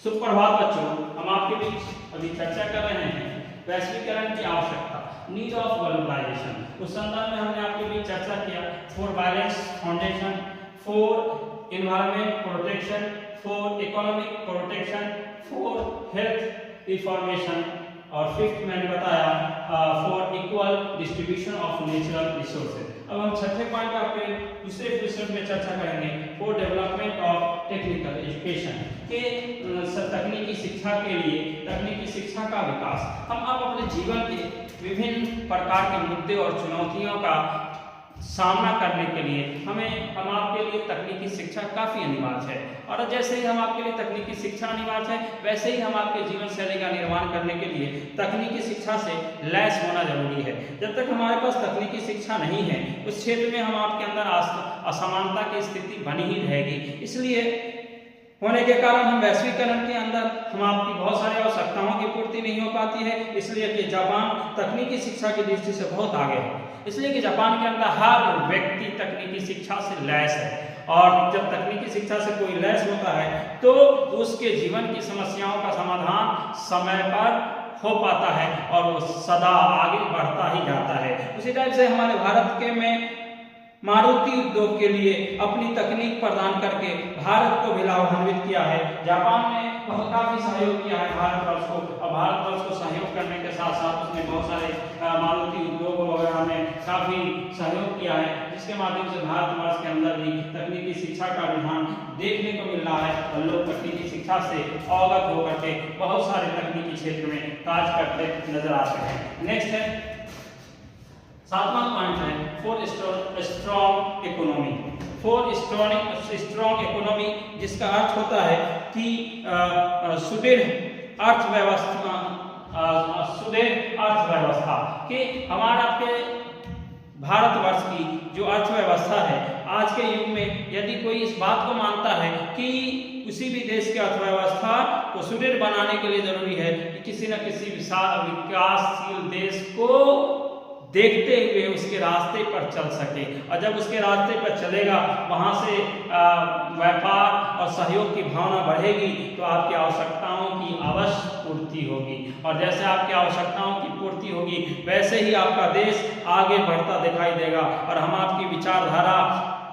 सुप्रभात बच्चों, हम आपके बीच अभी चर्चा कर रहे हैं वैश्वीकरण की आवश्यकता, नीड ऑफ ग्लोबलाइजेशन। उस संदर्भ में हमने आपके बीच चर्चा किया for balance foundation, for environment protection, for economic protection, for health information और फिफ्थ मैंने बताया for equal distribution of natural resources. अब हम छठे पॉइंट आपके दूसरे एपिसोड में चर्चा करेंगे for development of technical education के तकनीकी शिक्षा के लिए तकनीकी शिक्षा का विकास। हम अब अपने जीवन के विभिन्न प्रकार के मुद्दे और चुनौतियों का सामना करने के लिए हम आपके लिए तकनीकी शिक्षा काफ़ी अनिवार्य है। और जैसे ही हम आपके लिए तकनीकी शिक्षा अनिवार्य है, वैसे ही हम आपके जीवन शैली का निर्माण करने के लिए तकनीकी शिक्षा से लैस होना जरूरी है। जब तक हमारे पास तकनीकी शिक्षा नहीं है, उस क्षेत्र में हम आपके अंदर असमानता की स्थिति बनी ही रहेगी। इसलिए होने के कारण हम वैश्वीकरण के अंदर हम आपकी बहुत सारी आवश्यकताओं की पूर्ति नहीं हो पाती है, इसलिए कि जापान तकनीकी शिक्षा की दृष्टि से बहुत आगे है। इसलिए कि जापान के अंदर हर व्यक्ति तकनीकी शिक्षा से लैस है, और जब तकनीकी शिक्षा से कोई लैस होता है तो उसके जीवन की समस्याओं का समाधान समय पर हो पाता है और वो सदा आगे बढ़ता ही जाता है। उसी टाइप से हमारे भारत के में मारुति उद्योग के लिए अपनी तकनीक प्रदान करके भारत को भी लाभान्वित किया है। जापान ने काफी सहयोग किया है भारतवर्ष को, और भारतवर्ष को सहयोग करने के साथ साथ उसने बहुत सारे मारुति उद्योग वगैरह में काफी सहयोग किया है, जिसके माध्यम से भारतवर्ष के अंदर भी तकनीकी शिक्षा का रुझान देखने को मिल रहा है और लोग तकनीकी शिक्षा से अवगत होकर के बहुत सारे तकनीकी क्षेत्र में कार्य करते नजर आते हैं। नेक्स्ट है सातवां पॉइंट है for strong economy. For strong economy, जिसका अर्थ होता है कि सुदृढ़ अर्थव्यवस्था कि हमारा आपके भारतवर्ष की जो अर्थव्यवस्था है आज के युग में, यदि कोई इस बात को मानता है कि किसी भी देश की अर्थव्यवस्था को सुदृढ़ बनाने के लिए जरूरी है कि किसी न किसी विकासशील देश को देखते हुए उसके रास्ते पर चल सके, और जब उसके रास्ते पर चलेगा वहाँ से व्यापार और सहयोग की भावना बढ़ेगी तो आपकी आवश्यकताओं की अवश्य पूर्ति होगी, और जैसे आपकी आवश्यकताओं की पूर्ति होगी वैसे ही आपका देश आगे बढ़ता दिखाई देगा, और हम आपकी विचारधारा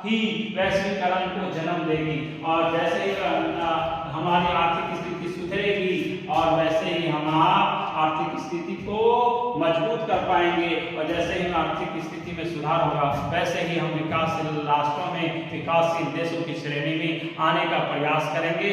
ही वैश्वीकरण को जन्म देगी, और जैसे ही हमारी आर्थिक स्थिति सुधरेगी और वैसे ही हम आर्थिक स्थिति को मजबूत कर पाएंगे, और जैसे ही आर्थिक स्थिति में सुधार होगा वैसे ही हम विकासशील राष्ट्रों में विकासशील देशों की श्रेणी में आने का प्रयास करेंगे।